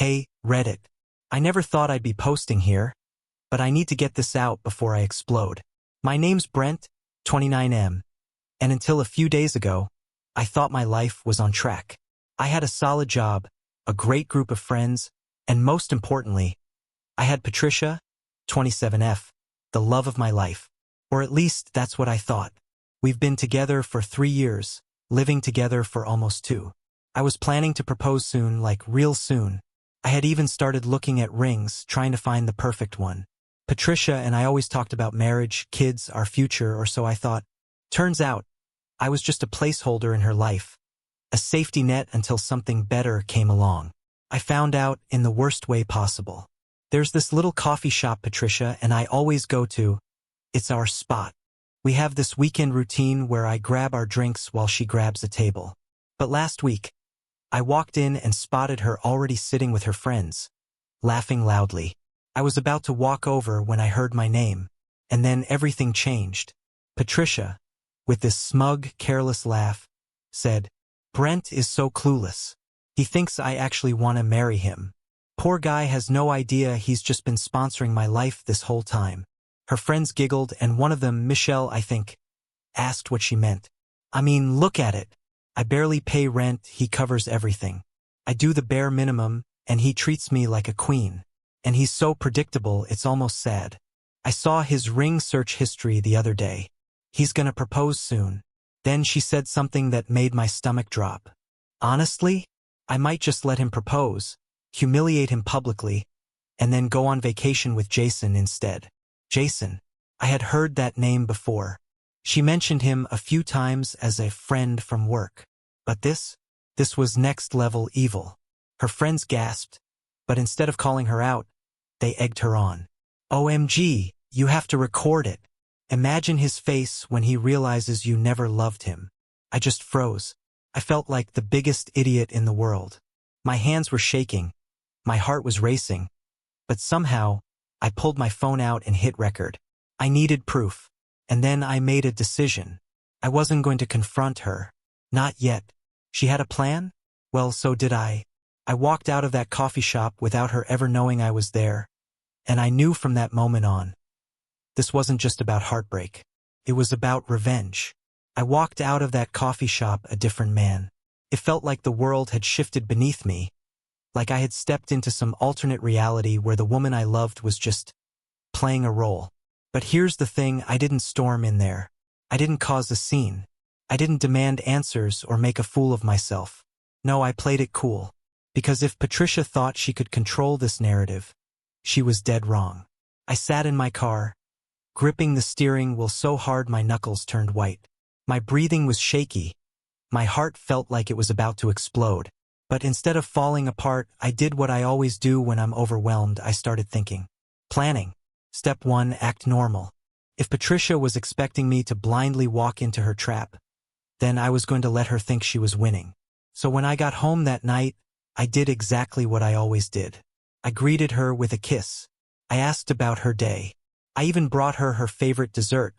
Hey, Reddit. I never thought I'd be posting here, but I need to get this out before I explode. My name's Brent, 29M, and until a few days ago, I thought my life was on track. I had a solid job, a great group of friends, and most importantly, I had Patricia, 27F, the love of my life. Or at least that's what I thought. We've been together for 3 years, living together for almost 2. I was planning to propose soon, like real soon. I had even started looking at rings, trying to find the perfect one. Patricia and I always talked about marriage, kids, our future, or so I thought. Turns out, I was just a placeholder in her life, a safety net until something better came along. I found out in the worst way possible. There's this little coffee shop Patricia and I always go to. It's our spot. We have this weekend routine where I grab our drinks while she grabs a table. But last week, I walked in and spotted her already sitting with her friends, laughing loudly. I was about to walk over when I heard my name, and then everything changed. Patricia, with this smug, careless laugh, said, "Brent is so clueless. He thinks I actually want to marry him. Poor guy has no idea he's just been sponsoring my life this whole time." Her friends giggled, and one of them, Michelle, I think, asked what she meant. I mean, look at it. I barely pay rent, he covers everything. I do the bare minimum, and he treats me like a queen. And he's so predictable, it's almost sad. I saw his ring search history the other day. He's gonna propose soon. Then she said something that made my stomach drop. Honestly, I might just let him propose, humiliate him publicly, and then go on vacation with Jason instead. Jason. I had heard that name before. She mentioned him a few times as a friend from work. But this was next-level evil. Her friends gasped, but instead of calling her out, they egged her on. OMG, you have to record it. Imagine his face when he realizes you never loved him. I just froze. I felt like the biggest idiot in the world. My hands were shaking. My heart was racing. But somehow, I pulled my phone out and hit record. I needed proof. And then I made a decision. I wasn't going to confront her. Not yet. She had a plan? Well, so did I. I walked out of that coffee shop without her ever knowing I was there. And I knew from that moment on. This wasn't just about heartbreak. It was about revenge. I walked out of that coffee shop a different man. It felt like the world had shifted beneath me. Like I had stepped into some alternate reality where the woman I loved was just playing a role. But here's the thing, I didn't storm in there. I didn't cause a scene. I didn't demand answers or make a fool of myself. No, I played it cool. Because if Patricia thought she could control this narrative, she was dead wrong. I sat in my car, gripping the steering wheel so hard my knuckles turned white. My breathing was shaky. My heart felt like it was about to explode. But instead of falling apart, I did what I always do when I'm overwhelmed. I started thinking. Planning. Step 1, act normal. If Patricia was expecting me to blindly walk into her trap, then I was going to let her think she was winning. So when I got home that night, I did exactly what I always did. I greeted her with a kiss. I asked about her day. I even brought her her favorite dessert,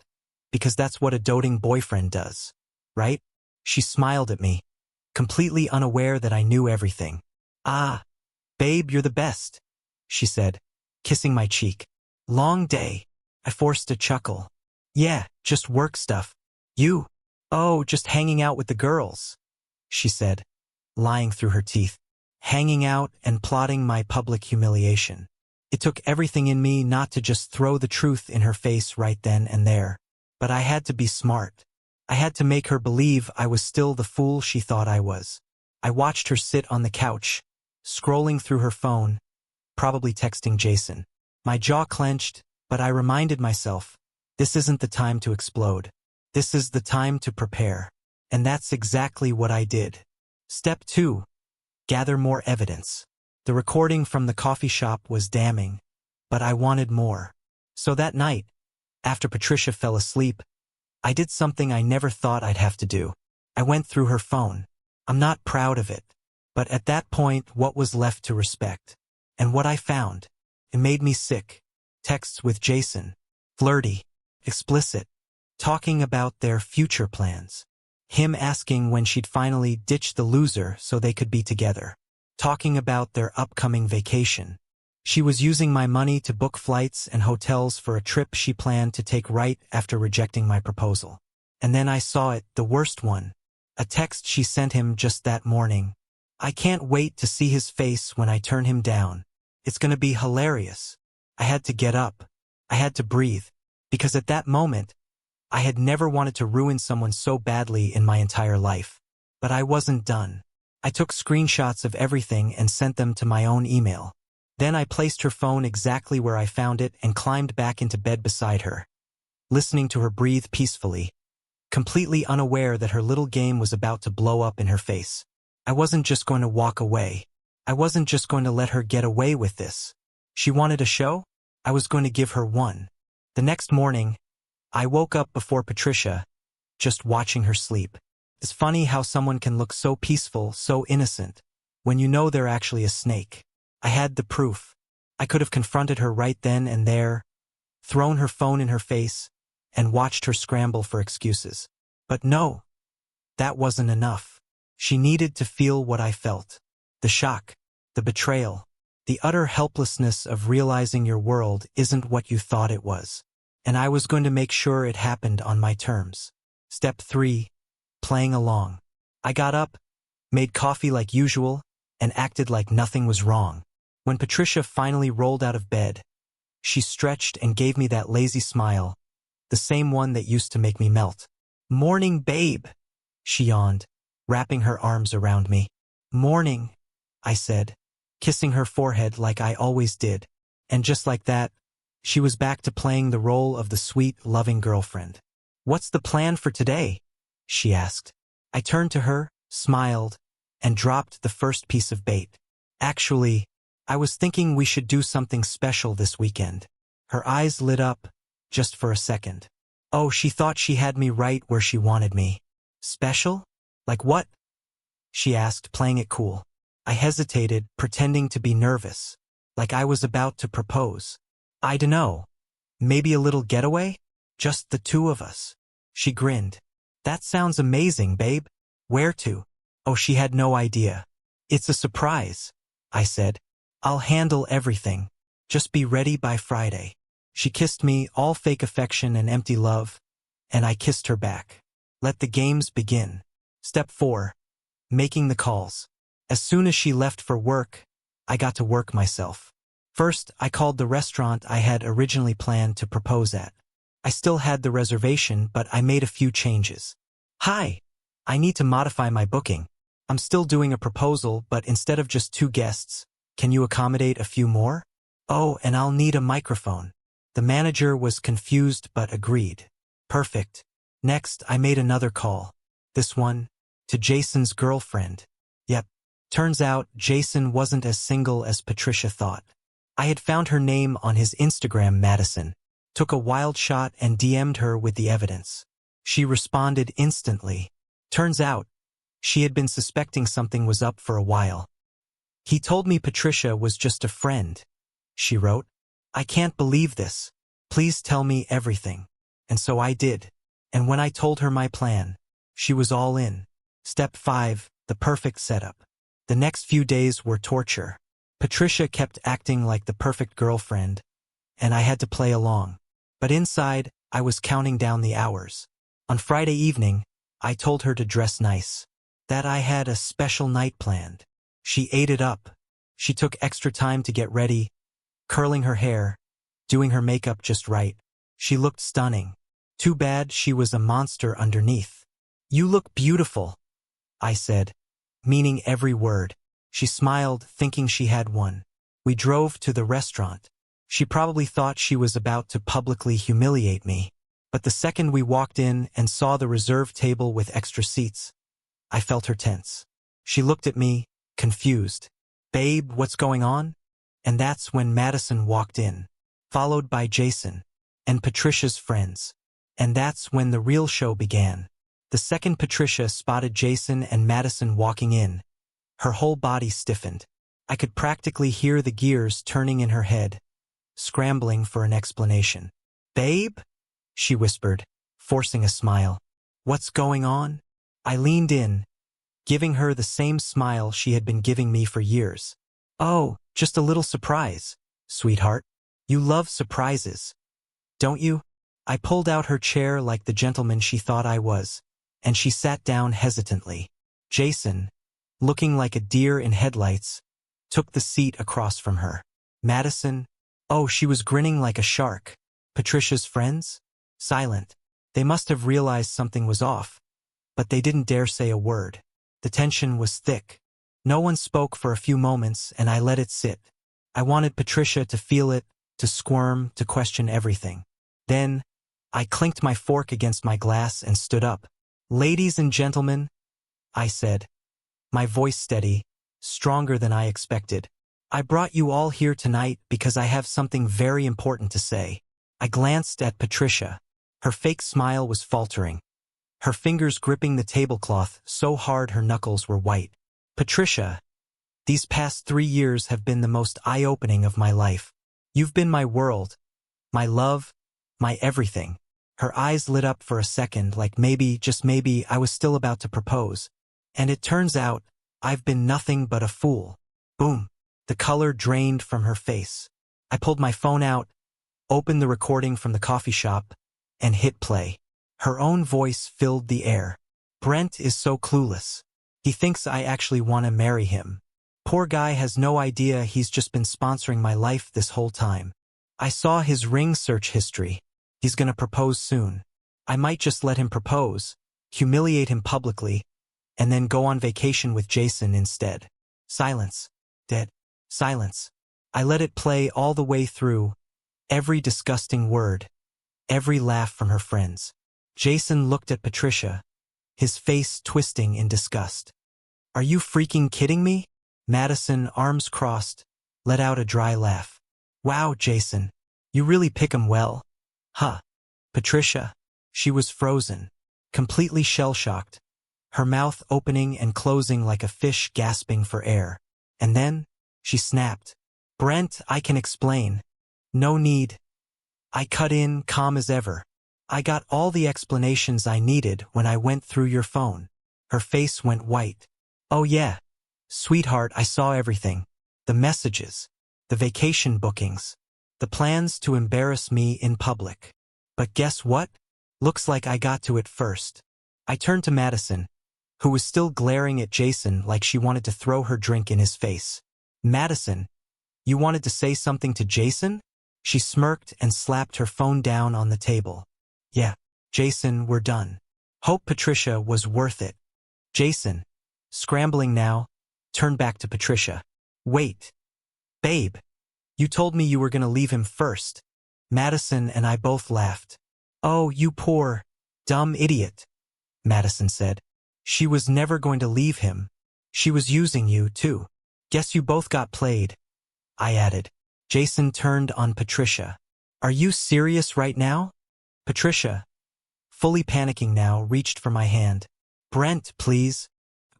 because that's what a doting boyfriend does, right? She smiled at me, completely unaware that I knew everything. "Ah, babe, you're the best," she said, kissing my cheek. "Long day." I forced a chuckle. "Yeah, just work stuff. You?" "Oh, just hanging out with the girls," she said, lying through her teeth. Hanging out and plotting my public humiliation. It took everything in me not to just throw the truth in her face right then and there. But I had to be smart. I had to make her believe I was still the fool she thought I was. I watched her sit on the couch, scrolling through her phone, probably texting Jason. My jaw clenched, but I reminded myself, this isn't the time to explode. This is the time to prepare. And that's exactly what I did. Step 2. Gather more evidence. The recording from the coffee shop was damning, but I wanted more. So that night, after Patricia fell asleep, I did something I never thought I'd have to do. I went through her phone. I'm not proud of it, but at that point, what was left to respect? And what I found, it made me sick. Texts with Jason. Flirty. Explicit. Talking about their future plans. Him asking when she'd finally ditch the loser so they could be together. talking about their upcoming vacation. She was using my money to book flights and hotels for a trip she planned to take right after rejecting my proposal. And then I saw it, the worst one. A text she sent him just that morning. I can't wait to see his face when I turn him down. It's gonna be hilarious. I had to get up. I had to breathe. Because at that moment, I had never wanted to ruin someone so badly in my entire life. But I wasn't done. I took screenshots of everything and sent them to my own email. Then I placed her phone exactly where I found it and climbed back into bed beside her, listening to her breathe peacefully, completely unaware that her little game was about to blow up in her face. I wasn't just going to walk away. I wasn't just going to let her get away with this. She wanted a show? I was going to give her one. The next morning, I woke up before Patricia, just watching her sleep. It's funny how someone can look so peaceful, so innocent, when you know they're actually a snake. I had the proof. I could have confronted her right then and there, thrown her phone in her face, and watched her scramble for excuses. But no, that wasn't enough. She needed to feel what I felt. The shock, the betrayal, the utter helplessness of realizing your world isn't what you thought it was. And I was going to make sure it happened on my terms. Step 3. Playing along. I got up, made coffee like usual, and acted like nothing was wrong. When Patricia finally rolled out of bed, she stretched and gave me that lazy smile, the same one that used to make me melt. "Morning, babe," she yawned, wrapping her arms around me. "Morning," I said, kissing her forehead like I always did. And just like that, she was back to playing the role of the sweet, loving girlfriend. "What's the plan for today?" she asked. I turned to her, smiled, and dropped the first piece of bait. "Actually, I was thinking we should do something special this weekend." Her eyes lit up, just for a second. Oh, she thought she had me right where she wanted me. "Special? Like what?" she asked, playing it cool. I hesitated, pretending to be nervous, like I was about to propose. "I dunno. Maybe a little getaway? Just the two of us." She grinned. "That sounds amazing, babe. Where to?" Oh, she had no idea. "It's a surprise," I said. "I'll handle everything. Just be ready by Friday." She kissed me, all fake affection and empty love, and I kissed her back. Let the games begin. Step 4. Making the calls. As soon as she left for work, I got to work myself. First, I called the restaurant I had originally planned to propose at. I still had the reservation, but I made a few changes. "Hi, I need to modify my booking. I'm still doing a proposal, but instead of just 2 guests, can you accommodate a few more? Oh, and I'll need a microphone." The manager was confused but agreed. Perfect. Next, I made another call. This one, to Jason's girlfriend. Yep. Turns out Jason wasn't as single as Patricia thought. I had found her name on his Instagram, Madison. Took a wild shot and DM'd her with the evidence. She responded instantly. Turns out, she had been suspecting something was up for a while. "He told me Patricia was just a friend," she wrote. "I can't believe this. Please tell me everything." And so I did. And when I told her my plan, she was all in. Step 5, the perfect setup. The next few days were torture. Patricia kept acting like the perfect girlfriend, and I had to play along. But inside, I was counting down the hours. On Friday evening, I told her to dress nice, that I had a special night planned. She ate it up. She took extra time to get ready, curling her hair, doing her makeup just right. She looked stunning. Too bad she was a monster underneath. "You look beautiful," I said, meaning every word. She smiled, thinking she had one. We drove to the restaurant. She probably thought she was about to publicly humiliate me. But the second we walked in and saw the reserved table with extra seats, I felt her tense. She looked at me, confused. "Babe, what's going on?" And that's when Madison walked in, followed by Jason and Patricia's friends. And that's when the real show began. The second Patricia spotted Jason and Madison walking in, her whole body stiffened. I could practically hear the gears turning in her head, scrambling for an explanation. "Babe?" she whispered, forcing a smile. "What's going on?" I leaned in, giving her the same smile she had been giving me for years. "Oh, just a little surprise, sweetheart. You love surprises, don't you?" I pulled out her chair like the gentleman she thought I was, and she sat down hesitantly. Jason, looking like a deer in headlights, took the seat across from her. Madison, oh, she was grinning like a shark. Patricia's friends? Silent. They must have realized something was off, but they didn't dare say a word. The tension was thick. No one spoke for a few moments, and I let it sit. I wanted Patricia to feel it, to squirm, to question everything. Then, I clinked my fork against my glass and stood up. "Ladies and gentlemen," I said, my voice steady, stronger than I expected. "I brought you all here tonight because I have something very important to say." I glanced at Patricia. Her fake smile was faltering, her fingers gripping the tablecloth so hard her knuckles were white. "Patricia, these past 3 years have been the most eye-opening of my life. You've been my world, my love, my everything." Her eyes lit up for a second, like maybe, just maybe, I was still about to propose. "And it turns out, I've been nothing but a fool." Boom. The color drained from her face. I pulled my phone out, opened the recording from the coffee shop, and hit play. Her own voice filled the air. "Brent is so clueless. He thinks I actually want to marry him. Poor guy has no idea he's just been sponsoring my life this whole time. I saw his ring search history. He's gonna propose soon. I might just let him propose, humiliate him publicly, and then go on vacation with Jason instead." Silence. Dead. Silence. I let it play all the way through, every disgusting word, every laugh from her friends. Jason looked at Patricia, his face twisting in disgust. "Are you freaking kidding me?" Madison, arms crossed, let out a dry laugh. "Wow, Jason, you really pick 'em well. Huh." Patricia, she was frozen, completely shell-shocked, her mouth opening and closing like a fish gasping for air. And then, she snapped. "Brent, I can explain. No need." I cut in, calm as ever. "I got all the explanations I needed when I went through your phone." Her face went white. "Oh yeah. Sweetheart, I saw everything. The messages, the vacation bookings, the plans to embarrass me in public. But guess what? Looks like I got to it first." I turned to Madison, who was still glaring at Jason like she wanted to throw her drink in his face. "Madison, you wanted to say something to Jason?" She smirked and slapped her phone down on the table. "Yeah, Jason, we're done." Hope Patricia was worth it. Jason, scrambling now, turned back to Patricia. "Wait. Babe, you told me you were gonna leave him first." Madison and I both laughed. "Oh, you poor, dumb idiot," Madison said. "She was never going to leave him. She was using you, too. Guess you both got played," I added. Jason turned on Patricia. "Are you serious right now?" Patricia, fully panicking now, reached for my hand. "Brent, please."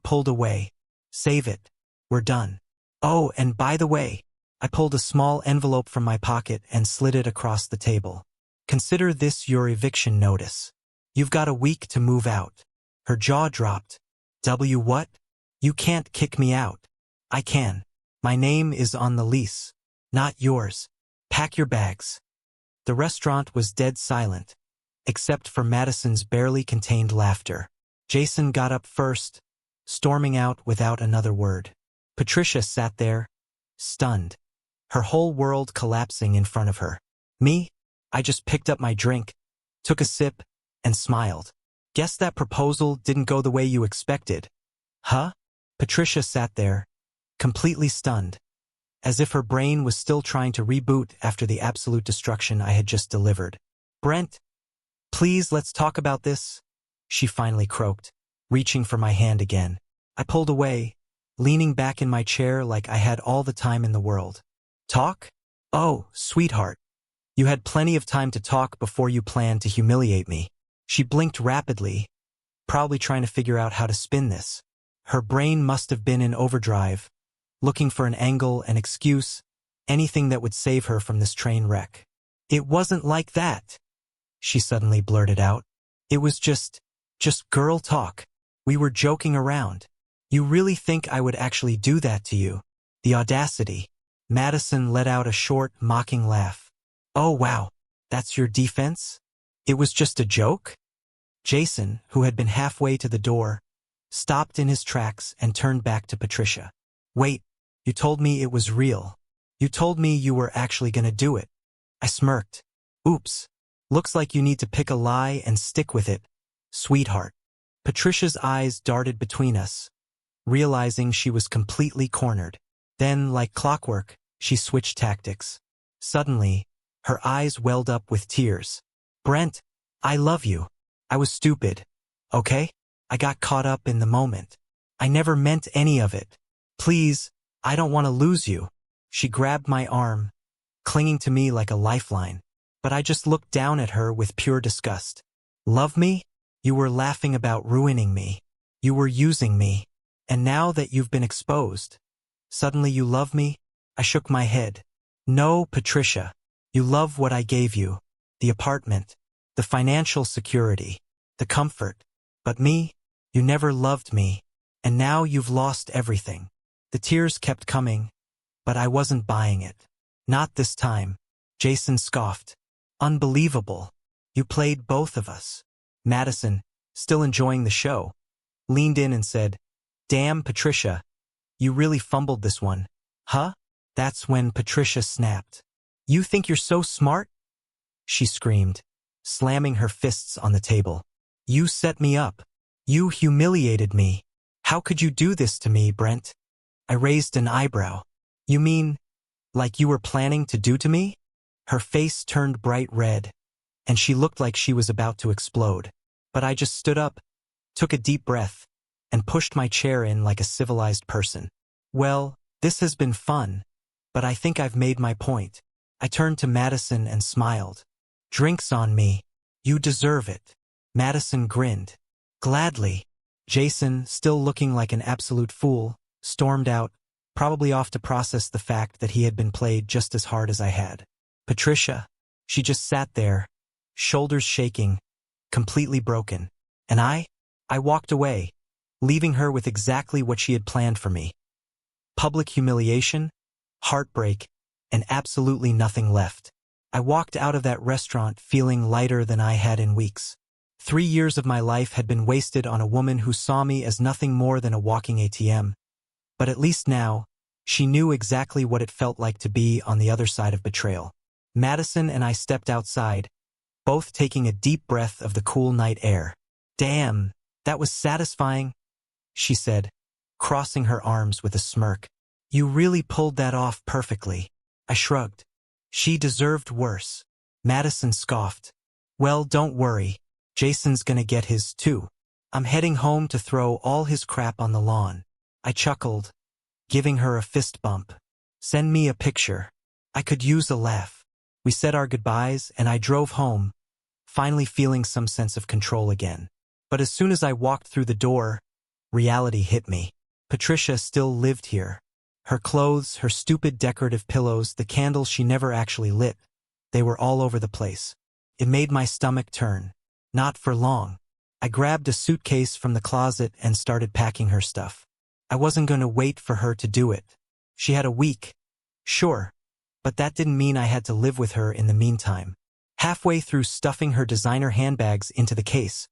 Pulled away. "Save it. We're done. Oh, and by the way," I pulled a small envelope from my pocket and slid it across the table. "Consider this your eviction notice. You've got a week to move out." Her jaw dropped. What? You can't kick me out." "I can. My name is on the lease. Not yours. Pack your bags." The restaurant was dead silent, except for Madison's barely contained laughter. Jason got up first, storming out without another word. Patricia sat there, stunned, her whole world collapsing in front of her. Me? I just picked up my drink, took a sip, and smiled. "Guess that proposal didn't go the way you expected." "Huh?" Patricia sat there, completely stunned, as if her brain was still trying to reboot after the absolute destruction I had just delivered. "Brent, please let's talk about this," she finally croaked, reaching for my hand again. I pulled away, leaning back in my chair like I had all the time in the world. "Talk? Oh, sweetheart. You had plenty of time to talk before you planned to humiliate me." She blinked rapidly, probably trying to figure out how to spin this. Her brain must have been in overdrive, looking for an angle, an excuse, anything that would save her from this train wreck. "It wasn't like that," she suddenly blurted out. "It was just girl talk. We were joking around." You really think I would actually do that to you? The audacity. Madison let out a short, mocking laugh. Oh wow, that's your defense? It was just a joke? Jason, who had been halfway to the door, stopped in his tracks and turned back to Patricia. Wait, you told me it was real. You told me you were actually gonna do it. I smirked. Oops. Looks like you need to pick a lie and stick with it, sweetheart. Patricia's eyes darted between us, realizing she was completely cornered. Then, like clockwork, she switched tactics. Suddenly, her eyes welled up with tears. Brent, I love you. I was stupid. Okay? I got caught up in the moment. I never meant any of it. Please, I don't want to lose you. She grabbed my arm, clinging to me like a lifeline. But I just looked down at her with pure disgust. Love me? You were laughing about ruining me. You were using me. And now that you've been exposed, suddenly you love me? I shook my head. No, Patricia. You love what I gave you. The apartment, the financial security, the comfort. But me? You never loved me. And now you've lost everything. The tears kept coming, but I wasn't buying it. Not this time. Jason scoffed. Unbelievable. You played both of us. Madison, still enjoying the show, leaned in and said, Damn, Patricia, you really fumbled this one. Huh? That's when Patricia snapped. You think you're so smart? She screamed, slamming her fists on the table. You set me up. You humiliated me. How could you do this to me, Brent? I raised an eyebrow. You mean, like you were planning to do to me? Her face turned bright red, and she looked like she was about to explode. But I just stood up, took a deep breath, and pushed my chair in like a civilized person. Well, this has been fun, but I think I've made my point. I turned to Madison and smiled. Drinks on me. You deserve it. Madison grinned. Gladly. Jason, still looking like an absolute fool, stormed out, probably off to process the fact that he had been played just as hard as I had. Patricia, she just sat there, shoulders shaking, completely broken. And I walked away, leaving her with exactly what she had planned for me. Public humiliation, heartbreak, and absolutely nothing left. I walked out of that restaurant feeling lighter than I had in weeks. 3 years of my life had been wasted on a woman who saw me as nothing more than a walking ATM. But at least now, she knew exactly what it felt like to be on the other side of betrayal. Madison and I stepped outside, both taking a deep breath of the cool night air. Damn, that was satisfying, she said, crossing her arms with a smirk. You really pulled that off perfectly. I shrugged. She deserved worse. Madison scoffed. Well, don't worry. Jason's gonna get his too. I'm heading home to throw all his crap on the lawn. I chuckled, giving her a fist bump. Send me a picture. I could use a laugh. We said our goodbyes and I drove home, finally feeling some sense of control again. But as soon as I walked through the door, reality hit me. Patricia still lived here. Her clothes, her stupid decorative pillows, the candles she never actually lit, they were all over the place. It made my stomach turn. Not for long. I grabbed a suitcase from the closet and started packing her stuff. I wasn't going to wait for her to do it. She had a week, sure, but that didn't mean I had to live with her in the meantime. Halfway through stuffing her designer handbags into the case,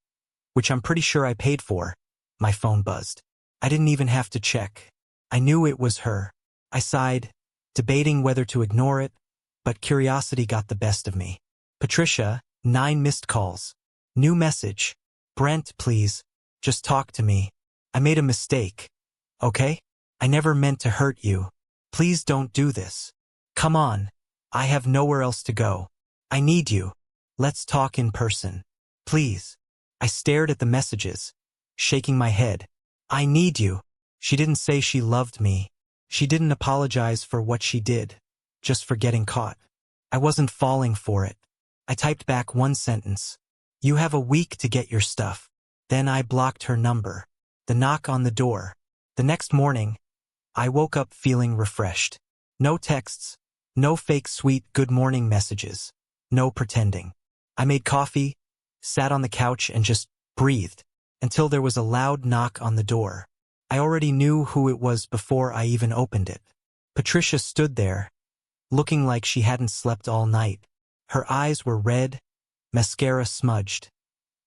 which I'm pretty sure I paid for, my phone buzzed. I didn't even have to check. I knew it was her. I sighed, debating whether to ignore it, but curiosity got the best of me. Patricia, 9 missed calls. New message. Brent, please, just talk to me. I made a mistake. Okay? I never meant to hurt you. Please don't do this. Come on. I have nowhere else to go. I need you. Let's talk in person. Please. I stared at the messages, shaking my head. I need you. She didn't say she loved me. She didn't apologize for what she did, just for getting caught. I wasn't falling for it. I typed back one sentence. You have a week to get your stuff. Then I blocked her number. The knock on the door. The next morning, I woke up feeling refreshed. No texts, no fake sweet good morning messages, no pretending. I made coffee, sat on the couch and just breathed until there was a loud knock on the door. I already knew who it was before I even opened it. Patricia stood there, looking like she hadn't slept all night. Her eyes were red, mascara smudged,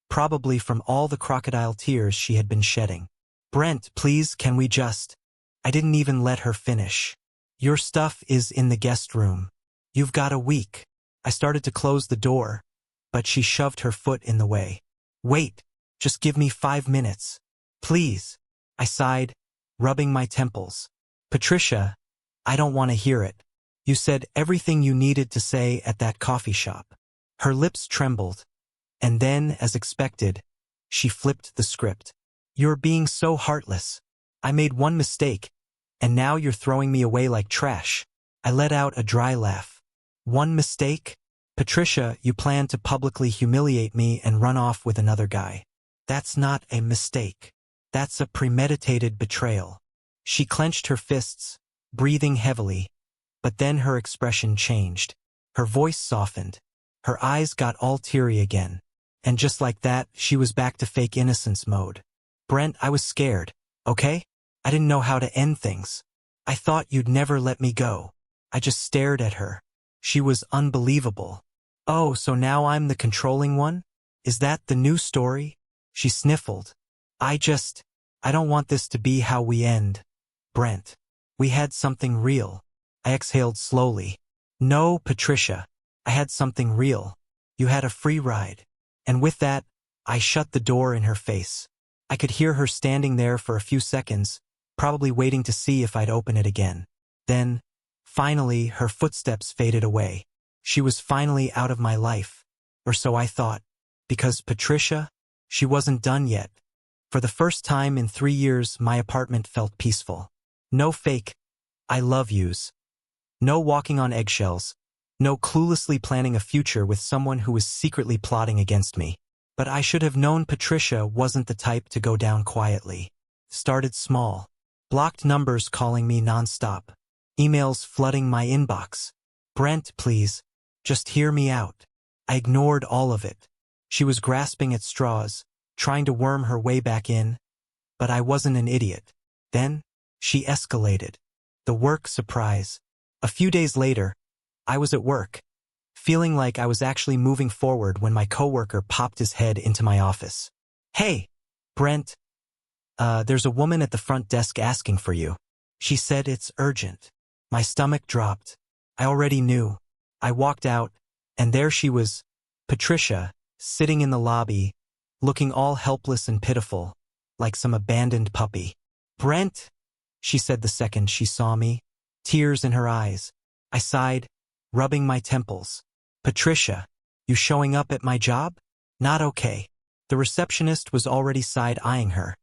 probably from all the crocodile tears she had been shedding. "Brent, please, can we just—" I didn't even let her finish. "Your stuff is in the guest room. You've got a week." I started to close the door, but she shoved her foot in the way. "Wait, just give me 5 minutes. Please." I sighed, rubbing my temples. "Patricia, I don't want to hear it. You said everything you needed to say at that coffee shop." Her lips trembled, and then, as expected, she flipped the script. "You're being so heartless. I made one mistake, and now you're throwing me away like trash." I let out a dry laugh. "One mistake? Patricia, you plan to publicly humiliate me and run off with another guy. That's not a mistake. That's a premeditated betrayal." She clenched her fists, breathing heavily, but then her expression changed. Her voice softened. Her eyes got all teary again. And just like that, she was back to fake innocence mode. "Brent, I was scared, okay? I didn't know how to end things. I thought you'd never let me go." I just stared at her. She was unbelievable. "Oh, so now I'm the controlling one? Is that the new story?" She sniffled. I don't want this to be how we end, Brent. We had something real." I exhaled slowly. "No, Patricia. I had something real. You had a free ride." And with that, I shut the door in her face. I could hear her standing there for a few seconds, probably waiting to see if I'd open it again. Then, finally, her footsteps faded away. She was finally out of my life. Or so I thought. Because Patricia, she wasn't done yet. For the first time in 3 years, my apartment felt peaceful. No fake "I love yous." No walking on eggshells. No cluelessly planning a future with someone who was secretly plotting against me. But I should have known Patricia wasn't the type to go down quietly. Started small. Blocked numbers calling me nonstop. Emails flooding my inbox. "Brent, please, just hear me out." I ignored all of it. She was grasping at straws, trying to worm her way back in. But I wasn't an idiot. Then, she escalated. The work surprise. A few days later, I was at work, feeling like I was actually moving forward when my coworker popped his head into my office. "Hey, Brent, there's a woman at the front desk asking for you. She said it's urgent." My stomach dropped. I already knew. I walked out, and there she was, Patricia, sitting in the lobby, looking all helpless and pitiful, like some abandoned puppy. "Brent," she said the second she saw me, tears in her eyes. I sighed, rubbing my temples. "Patricia, you showing up at my job? Not okay." The receptionist was already side-eyeing her,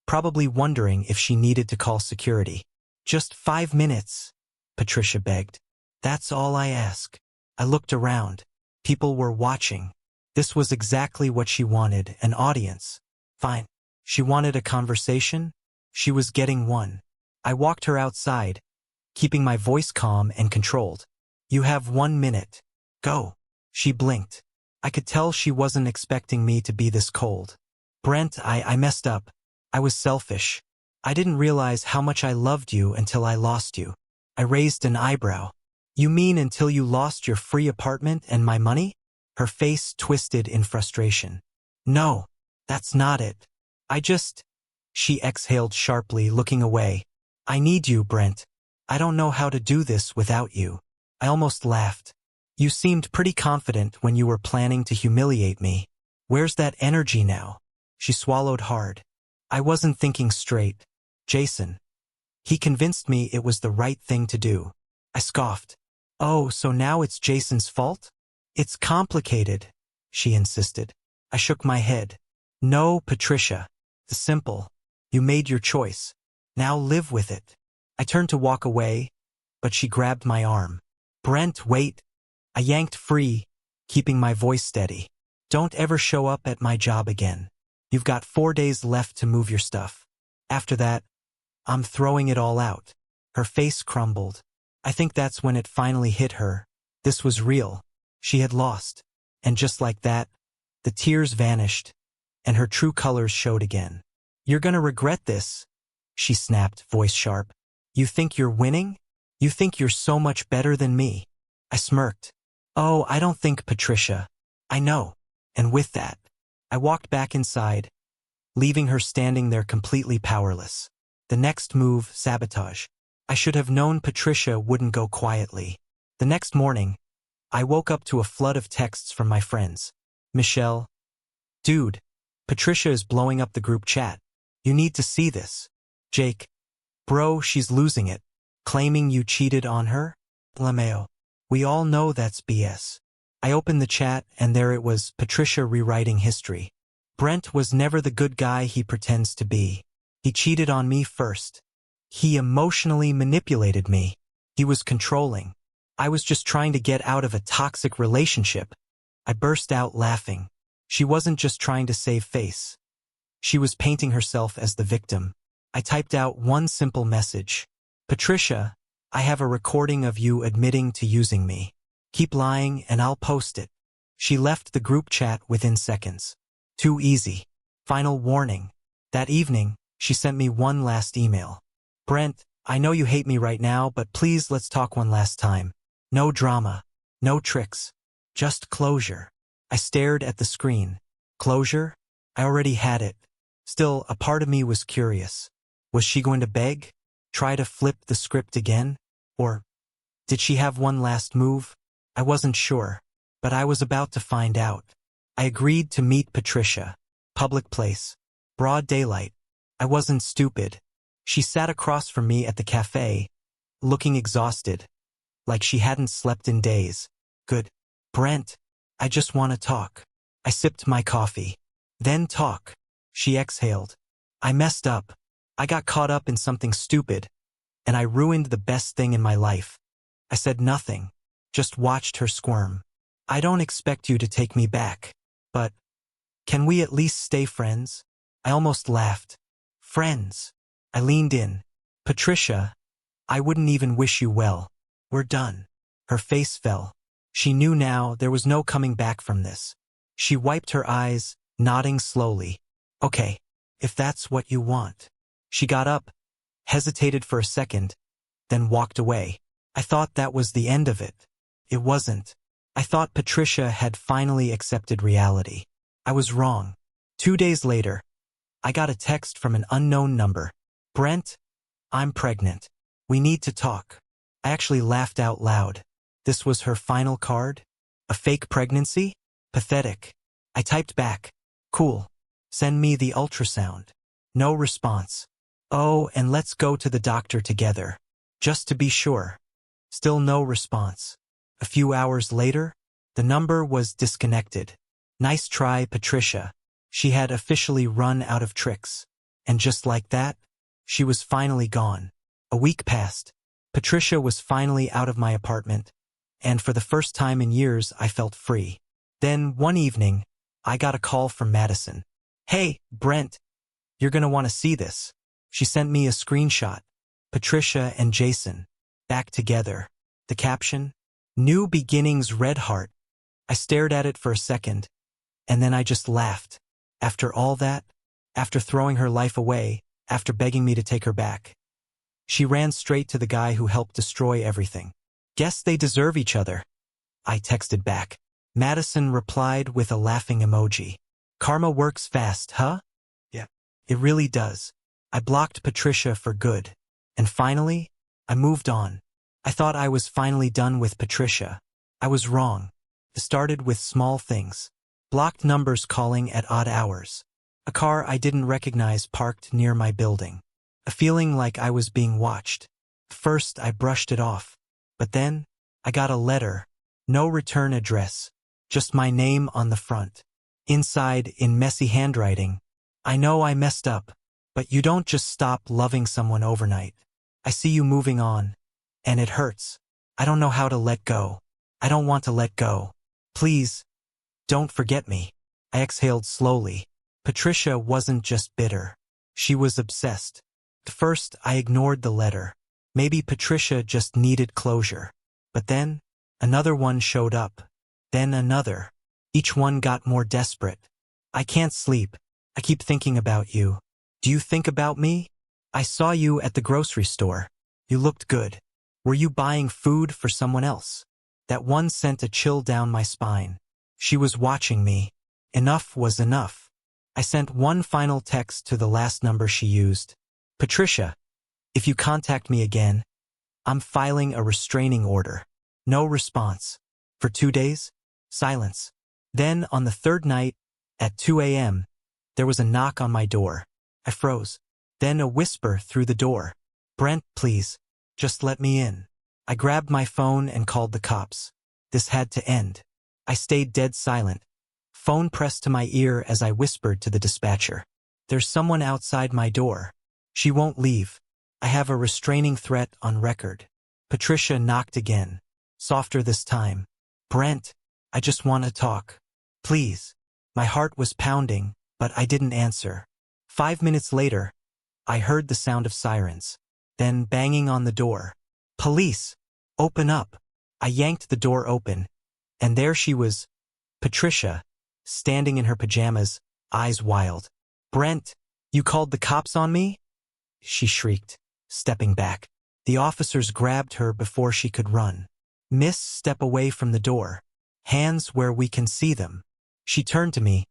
probably wondering if she needed to call security. "Just 5 minutes," Patricia begged. "That's all I ask." I looked around. People were watching. This was exactly what she wanted, an audience. Fine. She wanted a conversation? She was getting one. I walked her outside, keeping my voice calm and controlled. "You have 1 minute. Go." She blinked. I could tell she wasn't expecting me to be this cold. "Brent, I messed up. I was selfish. I didn't realize how much I loved you until I lost you." I raised an eyebrow. "You mean until you lost your free apartment and my money?" Her face twisted in frustration. "No, that's not it. She exhaled sharply, looking away. "I need you, Brent. I don't know how to do this without you." I almost laughed. "You seemed pretty confident when you were planning to humiliate me. Where's that energy now?" She swallowed hard. "I wasn't thinking straight. Jason. He convinced me it was the right thing to do." I scoffed. "Oh, so now it's Jason's fault?" "It's complicated," she insisted. I shook my head. "No, Patricia. The simple. You made your choice. Now live with it." I turned to walk away, but she grabbed my arm. "Brent, wait." I yanked free, keeping my voice steady. "Don't ever show up at my job again. You've got 4 days left to move your stuff. After that, I'm throwing it all out." Her face crumbled. I think that's when it finally hit her. This was real. She had lost. And just like that, the tears vanished, and her true colors showed again. "You're gonna regret this," she snapped, voice sharp. You think you're winning? You think you're so much better than me? I smirked. Oh, I don't think, Patricia. I know. And with that, I walked back inside, leaving her standing there completely powerless. The next move, sabotage. I should have known Patricia wouldn't go quietly. The next morning, I woke up to a flood of texts from my friends. Michelle. Dude, Patricia is blowing up the group chat. You need to see this. Jake. Bro, she's losing it. Claiming you cheated on her? Lameo. We all know that's BS. I opened the chat and there it was, Patricia rewriting history. Brent was never the good guy he pretends to be. He cheated on me first. He emotionally manipulated me. He was controlling. I was just trying to get out of a toxic relationship. I burst out laughing. She wasn't just trying to save face. She was painting herself as the victim. I typed out one simple message. Patricia, I have a recording of you admitting to using me. Keep lying and I'll post it. She left the group chat within seconds. Too easy. Final warning. That evening, she sent me one last email. Brent, I know you hate me right now, but please let's talk one last time. No drama. No tricks. Just closure. I stared at the screen. Closure? I already had it. Still, a part of me was curious. Was she going to beg? Try to flip the script again? Or did she have one last move? I wasn't sure, but I was about to find out. I agreed to meet Patricia. Public place. Broad daylight. I wasn't stupid. She sat across from me at the cafe, looking exhausted, like she hadn't slept in days. Good. Brent, I just want to talk. I sipped my coffee. Then talk. She exhaled. I messed up. I got caught up in something stupid, and I ruined the best thing in my life. I said nothing, just watched her squirm. I don't expect you to take me back, but can we at least stay friends? I almost laughed. Friends. I leaned in. Patricia, I wouldn't even wish you well. We're done. Her face fell. She knew now there was no coming back from this. She wiped her eyes, nodding slowly. Okay, if that's what you want. She got up, hesitated for a second, then walked away. I thought that was the end of it. It wasn't. I thought Patricia had finally accepted reality. I was wrong. 2 days later, I got a text from an unknown number. Brent, I'm pregnant. We need to talk. I actually laughed out loud. This was her final card? A fake pregnancy? Pathetic. I typed back. Cool. Send me the ultrasound. No response. Oh, and let's go to the doctor together. Just to be sure. Still no response. A few hours later, the number was disconnected. Nice try, Patricia. She had officially run out of tricks. And just like that, she was finally gone. A week passed. Patricia was finally out of my apartment, and for the first time in years I felt free. Then, one evening, I got a call from Madison. Hey, Brent, you're gonna want to see this. She sent me a screenshot. Patricia and Jason, back together. The caption, New Beginnings Red Heart. I stared at it for a second, and then I just laughed. After all that, after throwing her life away, after begging me to take her back, she ran straight to the guy who helped destroy everything. Guess they deserve each other. I texted back. Madison replied with a laughing emoji. Karma works fast, huh? Yeah. It really does. I blocked Patricia for good. And finally, I moved on. I thought I was finally done with Patricia. I was wrong. It started with small things. Blocked numbers calling at odd hours. A car I didn't recognize parked near my building. A feeling like I was being watched. First, I brushed it off. But then, I got a letter. No return address. Just my name on the front. Inside, in messy handwriting. I know I messed up, but you don't just stop loving someone overnight. I see you moving on. And it hurts. I don't know how to let go. I don't want to let go. Please, don't forget me. I exhaled slowly. Patricia wasn't just bitter. She was obsessed. At first, I ignored the letter. Maybe Patricia just needed closure. But then, another one showed up. Then another. Each one got more desperate. I can't sleep. I keep thinking about you. Do you think about me? I saw you at the grocery store. You looked good. Were you buying food for someone else? That one sent a chill down my spine. She was watching me. Enough was enough. I sent one final text to the last number she used. Patricia, if you contact me again, I'm filing a restraining order. No response. For 2 days? Silence. Then, on the third night, at 2 a.m., there was a knock on my door. I froze. Then a whisper through the door. Brent, please, just let me in. I grabbed my phone and called the cops. This had to end. I stayed dead silent. Phone pressed to my ear as I whispered to the dispatcher. There's someone outside my door. She won't leave. I have a restraining threat on record. Patricia knocked again. Softer this time. Brent, I just want to talk. Please. My heart was pounding, but I didn't answer. 5 minutes later, I heard the sound of sirens. Then banging on the door. Police! Open up! I yanked the door open, and there she was, Patricia, standing in her pajamas, eyes wild. Brent, you called the cops on me? She shrieked, stepping back. The officers grabbed her before she could run. Miss, step away from the door. Hands where we can see them. She turned to me,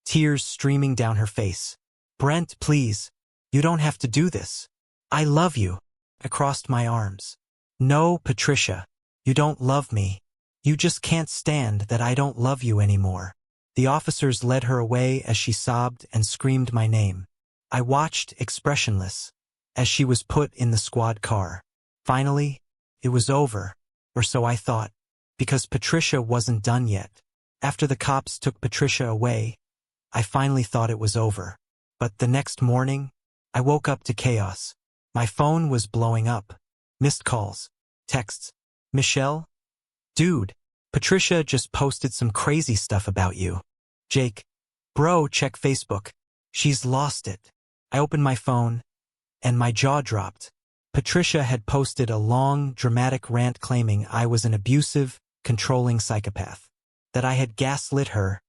tears streaming down her face. Brent, please, you don't have to do this. I love you. I crossed my arms. No, Patricia, you don't love me. You just can't stand that I don't love you anymore. The officers led her away as she sobbed and screamed my name. I watched, expressionless, as she was put in the squad car. Finally, it was over, or so I thought, because Patricia wasn't done yet. After the cops took Patricia away, I finally thought it was over. But the next morning, I woke up to chaos. My phone was blowing up. Missed calls, texts. Michelle? Dude, Patricia just posted some crazy stuff about you. Jake, bro, check Facebook. She's lost it. I opened my phone, and my jaw dropped. Patricia had posted a long, dramatic rant claiming I was an abusive, controlling psychopath. That I had gaslit her,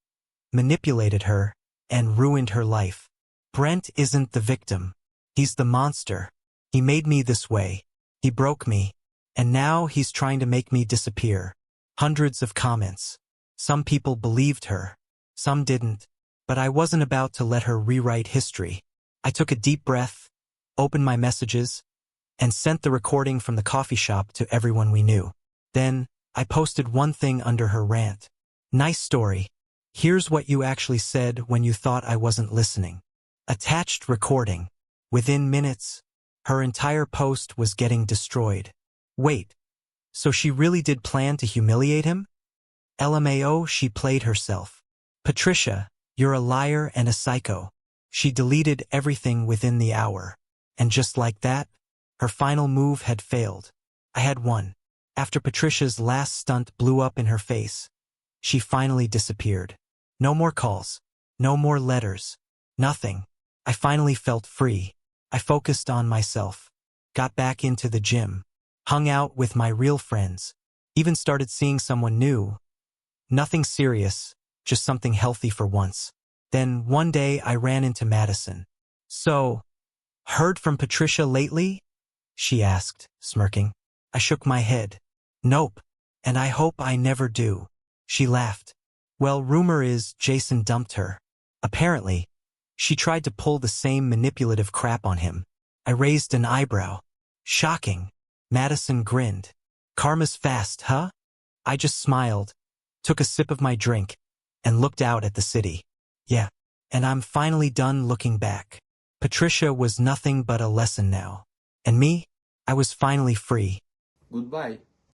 manipulated her, and ruined her life. Brent isn't the victim. He's the monster. He made me this way. He broke me. And now he's trying to make me disappear. Hundreds of comments. Some people believed her. Some didn't. But I wasn't about to let her rewrite history. I took a deep breath, opened my messages, and sent the recording from the coffee shop to everyone we knew. Then, I posted one thing under her rant. Nice story. Here's what you actually said when you thought I wasn't listening. Attached recording. Within minutes, her entire post was getting destroyed. Wait, so she really did plan to humiliate him? LMAO, she played herself. Patricia, you're a liar and a psycho. She deleted everything within the hour. And just like that, her final move had failed. I had won. After Patricia's last stunt blew up in her face, she finally disappeared. No more calls. No more letters. Nothing. I finally felt free. I focused on myself. Got back into the gym. Hung out with my real friends. Even started seeing someone new. Nothing serious, just something healthy for once. Then one day I ran into Madison. So, heard from Patricia lately? She asked, smirking. I shook my head. Nope, and I hope I never do. She laughed. Well, rumor is Jason dumped her. Apparently, she tried to pull the same manipulative crap on him. I raised an eyebrow. Shocking. Madison grinned. Karma's fast, huh? I just smiled, took a sip of my drink, and looked out at the city. Yeah, and I'm finally done looking back. Patricia was nothing but a lesson now. And me? I was finally free. Goodbye.